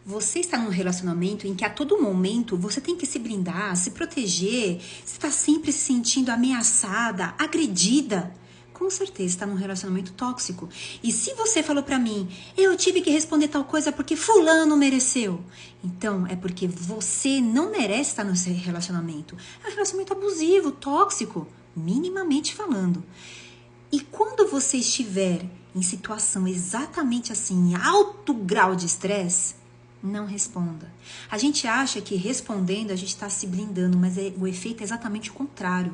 Você está num relacionamento em que a todo momento você tem que se blindar, se proteger, você está sempre se sentindo ameaçada, agredida. Com certeza está num relacionamento tóxico. E se você falou pra mim, eu tive que responder tal coisa porque fulano mereceu. Então é porque você não merece estar nesse relacionamento. É um relacionamento abusivo, tóxico, minimamente falando. E quando você estiver em situação exatamente assim, em alto grau de estresse, não responda. A gente acha que respondendo a gente está se blindando, mas o efeito é exatamente o contrário.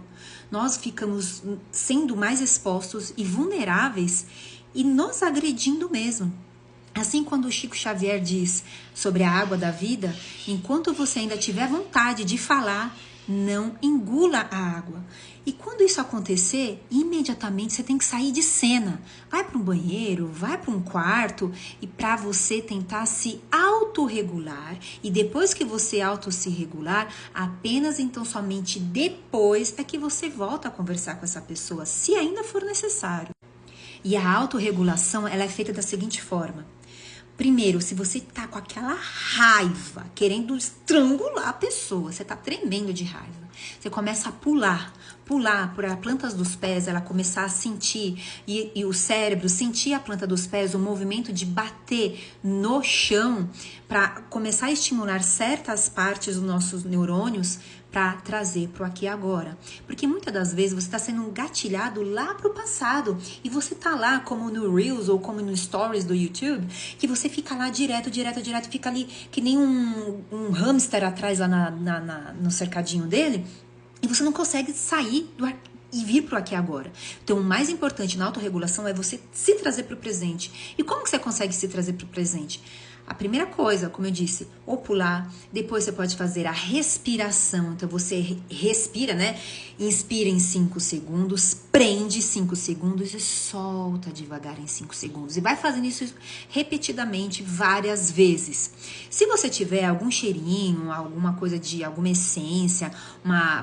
Nós ficamos sendo mais expostos e vulneráveis e nos agredindo mesmo. Assim, quando o Chico Xavier diz sobre a água da vida, enquanto você ainda tiver vontade de falar, não engula a água. E quando isso acontecer, imediatamente você tem que sair de cena. Vai para um banheiro, vai para um quarto e para você tentar se autorregular. E depois que você se regular, apenas então somente depois é que você volta a conversar com essa pessoa, se ainda for necessário. E a autorregulação, ela é feita da seguinte forma. Primeiro, se você tá com aquela raiva, querendo estrangular a pessoa, você tá tremendo de raiva, você começa a pular por as plantas dos pés, ela começar a sentir, e o cérebro sentir a planta dos pés, o movimento de bater no chão, para começar a estimular certas partes dos nossos neurônios, para trazer para o aqui e agora. Porque muitas das vezes você está sendo gatilhado lá para o passado e você tá lá como no Reels ou como no Stories do YouTube, que você fica lá direto, fica ali que nem um hamster atrás lá no cercadinho dele e você não consegue sair e vir para o aqui e agora. Então, o mais importante na autorregulação é você se trazer para o presente. E como que você consegue se trazer para o presente? A primeira coisa, como eu disse, ou pular, depois você pode fazer a respiração. Então você respira, né? Inspira em 5 segundos, prende 5 segundos e solta devagar em 5 segundos. E vai fazendo isso repetidamente várias vezes. Se você tiver algum cheirinho, alguma coisa alguma essência,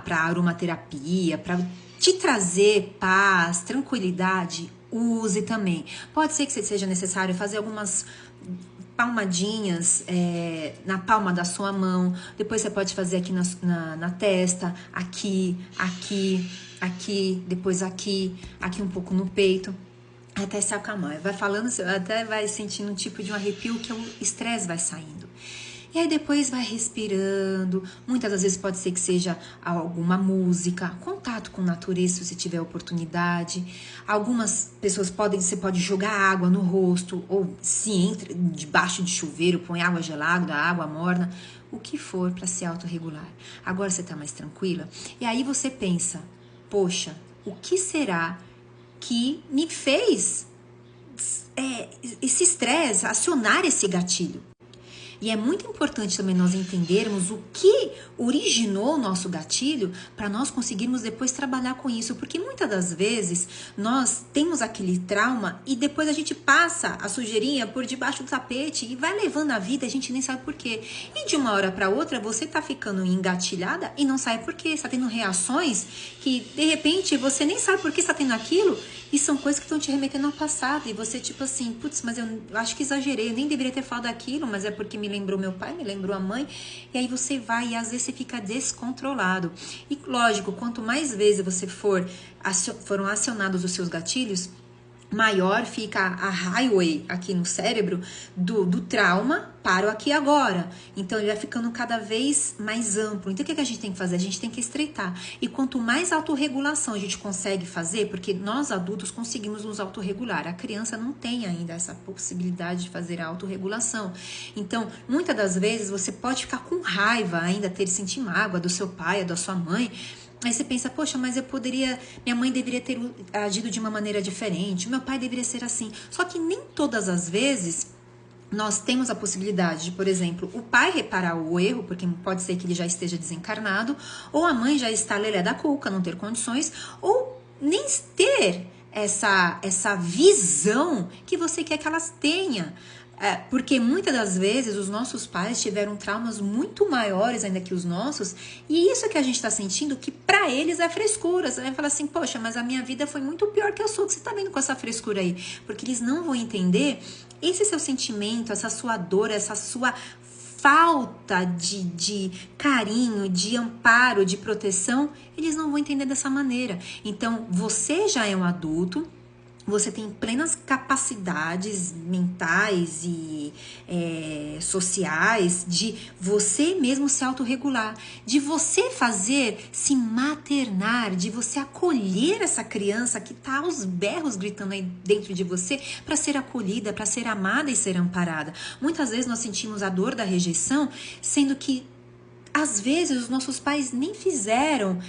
para aromaterapia, para te trazer paz, tranquilidade, use também. Pode ser que seja necessário fazer algumas palmadinhas na palma da sua mão. Depois você pode fazer aqui na testa, aqui, depois aqui um pouco no peito, até se acalmar. Vai falando, você até vai sentindo um tipo de um arrepio que o estresse vai saindo. E aí depois vai respirando, muitas das vezes pode ser que seja alguma música, contato com a natureza se você tiver oportunidade. Algumas pessoas você pode jogar água no rosto, ou se entra debaixo de chuveiro, põe água gelada, água morna, o que for para se autorregular. Agora você tá mais tranquila? E aí você pensa, poxa, o que será que me fez esse estresse, acionar esse gatilho? E é muito importante também nós entendermos o que originou o nosso gatilho para nós conseguirmos depois trabalhar com isso. Porque muitas das vezes nós temos aquele trauma e depois a gente passa a sujeirinha por debaixo do tapete e vai levando a vida, a gente nem sabe por quê. E de uma hora para outra você tá ficando engatilhada e não sabe por quê. Você tá tendo reações que de repente você nem sabe por que está tendo aquilo e são coisas que estão te remetendo ao passado. E você tipo assim, putz, mas eu acho que exagerei, eu nem deveria ter falado aquilo, mas é porque me lembrou meu pai, me lembrou a mãe, e aí você vai e às vezes você fica descontrolado. E lógico, quanto mais vezes você foram acionados os seus gatilhos, maior fica a highway aqui no cérebro do trauma para o aqui e agora. Então ele vai ficando cada vez mais amplo. Então o que a gente tem que fazer? A gente tem que estreitar. E quanto mais autorregulação a gente consegue fazer, porque nós adultos conseguimos nos autorregular, a criança não tem ainda essa possibilidade de fazer a autorregulação. Então muitas das vezes você pode ficar com raiva ainda, sentir mágoa do seu pai, da sua mãe. Aí você pensa, poxa, mas minha mãe deveria ter agido de uma maneira diferente, meu pai deveria ser assim. Só que nem todas as vezes nós temos a possibilidade de, por exemplo, o pai reparar o erro, porque pode ser que ele já esteja desencarnado, ou a mãe já está lelé da cuca, não ter condições, ou nem ter essa visão que você quer que elas tenham. Porque muitas das vezes os nossos pais tiveram traumas muito maiores ainda que os nossos, e isso que a gente está sentindo que para eles é frescura. Você vai falar assim, poxa, mas a minha vida foi muito pior que a sua, que você está vendo com essa frescura aí? Porque eles não vão entender esse seu sentimento, essa sua dor, essa sua falta de carinho, de amparo, de proteção, eles não vão entender dessa maneira. Então, você já é um adulto, você tem plenas capacidades mentais e sociais de você mesmo se autorregular, de você se maternar, de você acolher essa criança que está aos berros gritando aí dentro de você para ser acolhida, para ser amada e ser amparada. Muitas vezes nós sentimos a dor da rejeição, sendo que às vezes os nossos pais nem fizeram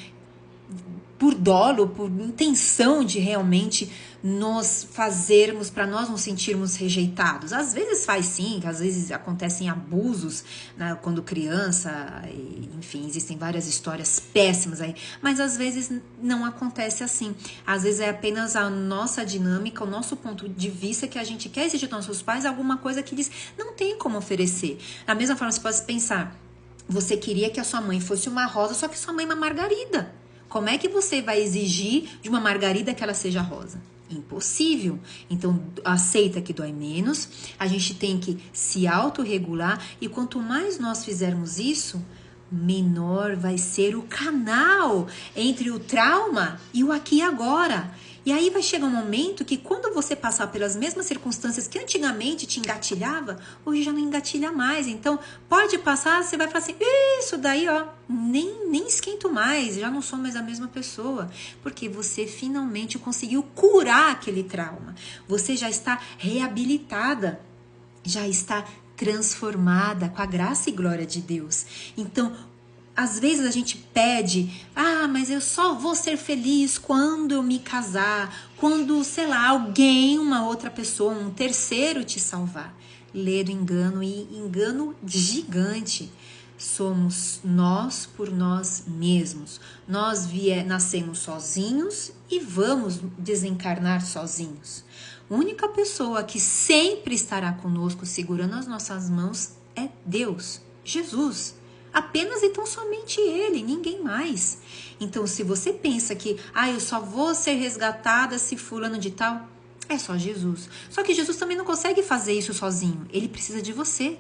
por dolo, por intenção de realmente nos fazermos, para nós nos sentirmos rejeitados. Às vezes faz sim, às vezes acontecem abusos, né, quando criança, enfim, existem várias histórias péssimas aí, mas às vezes não acontece assim. Às vezes é apenas a nossa dinâmica, o nosso ponto de vista que a gente quer exigir dos nossos pais, alguma coisa que eles não têm como oferecer. Da mesma forma, você pode pensar, você queria que a sua mãe fosse uma rosa, só que sua mãe é uma margarida. Como é que você vai exigir de uma margarida que ela seja rosa? Impossível. Então, aceita que dói menos, a gente tem que se autorregular e quanto mais nós fizermos isso, menor vai ser o canal entre o trauma e o aqui e agora. E aí vai chegar um momento que quando você passar pelas mesmas circunstâncias que antigamente te engatilhava, hoje já não engatilha mais. Então, pode passar, você vai falar assim, isso daí, ó, nem esquento mais, já não sou mais a mesma pessoa. Porque você finalmente conseguiu curar aquele trauma. Você já está reabilitada, já está transformada com a graça e glória de Deus. Então, às vezes a gente pede, mas eu só vou ser feliz quando eu me casar, quando, sei lá, alguém, uma outra pessoa, um terceiro te salvar. Lê do engano e engano gigante. Somos nós por nós mesmos. Nós nascemos sozinhos e vamos desencarnar sozinhos. A única pessoa que sempre estará conosco segurando as nossas mãos é Deus, Jesus. Apenas e tão somente Ele, ninguém mais. Então, se você pensa que, eu só vou ser resgatada se fulano de tal, é só Jesus. Só que Jesus também não consegue fazer isso sozinho. Ele precisa de você.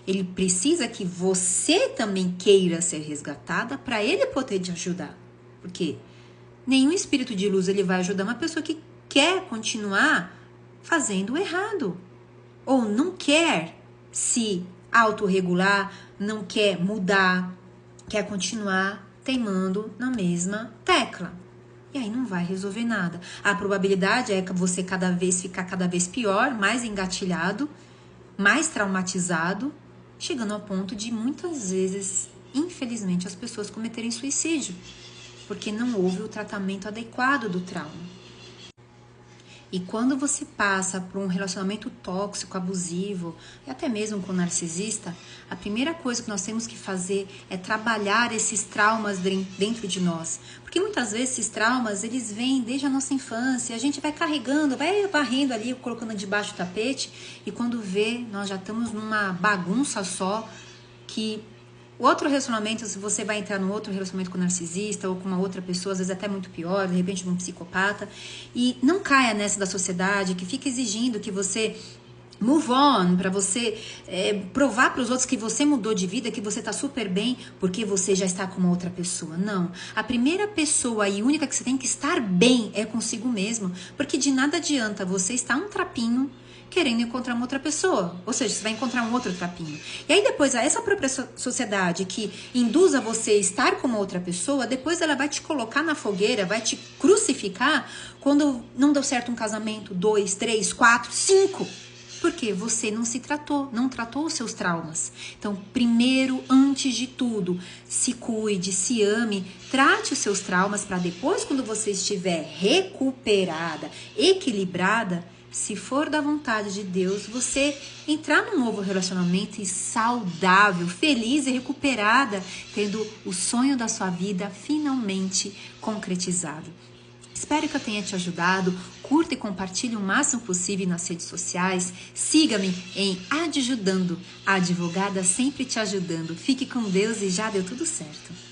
Ele precisa que você também queira ser resgatada para Ele poder te ajudar. Porque nenhum espírito de luz ele vai ajudar uma pessoa que quer continuar fazendo o errado. Ou não quer se autorregular, não quer mudar, quer continuar teimando na mesma tecla. E aí não vai resolver nada. A probabilidade é que você ficar cada vez pior, mais engatilhado, mais traumatizado, chegando ao ponto de muitas vezes, infelizmente, as pessoas cometerem suicídio, porque não houve o tratamento adequado do trauma. E quando você passa por um relacionamento tóxico, abusivo, e até mesmo com um narcisista, a primeira coisa que nós temos que fazer é trabalhar esses traumas dentro de nós. Porque muitas vezes esses traumas, eles vêm desde a nossa infância, a gente vai carregando, vai varrendo ali, colocando debaixo do tapete, e quando vê, nós já estamos numa bagunça só, que o outro relacionamento, se você vai entrar no outro relacionamento com um narcisista ou com uma outra pessoa, às vezes até muito pior, de repente um psicopata, e não caia nessa da sociedade que fica exigindo que você move on, para você provar para os outros que você mudou de vida, que você está super bem, porque você já está com uma outra pessoa. Não. A primeira pessoa e única que você tem que estar bem é consigo mesmo, porque de nada adianta você estar um trapinho querendo encontrar uma outra pessoa, ou seja, você vai encontrar um outro trapinho. E aí depois, essa própria sociedade que induza você a estar com uma outra pessoa, depois ela vai te colocar na fogueira, vai te crucificar quando não deu certo um casamento, 2, 3, 4, 5. Porque você não se tratou, não tratou os seus traumas. Então, primeiro, antes de tudo, se cuide, se ame, trate os seus traumas para depois, quando você estiver recuperada, equilibrada, se for da vontade de Deus, você entrar num novo relacionamento saudável, feliz e recuperada, tendo o sonho da sua vida finalmente concretizado. Espero que eu tenha te ajudado. Curta e compartilhe o máximo possível nas redes sociais. Siga-me em Adjudando, a advogada sempre te ajudando. Fique com Deus e já deu tudo certo.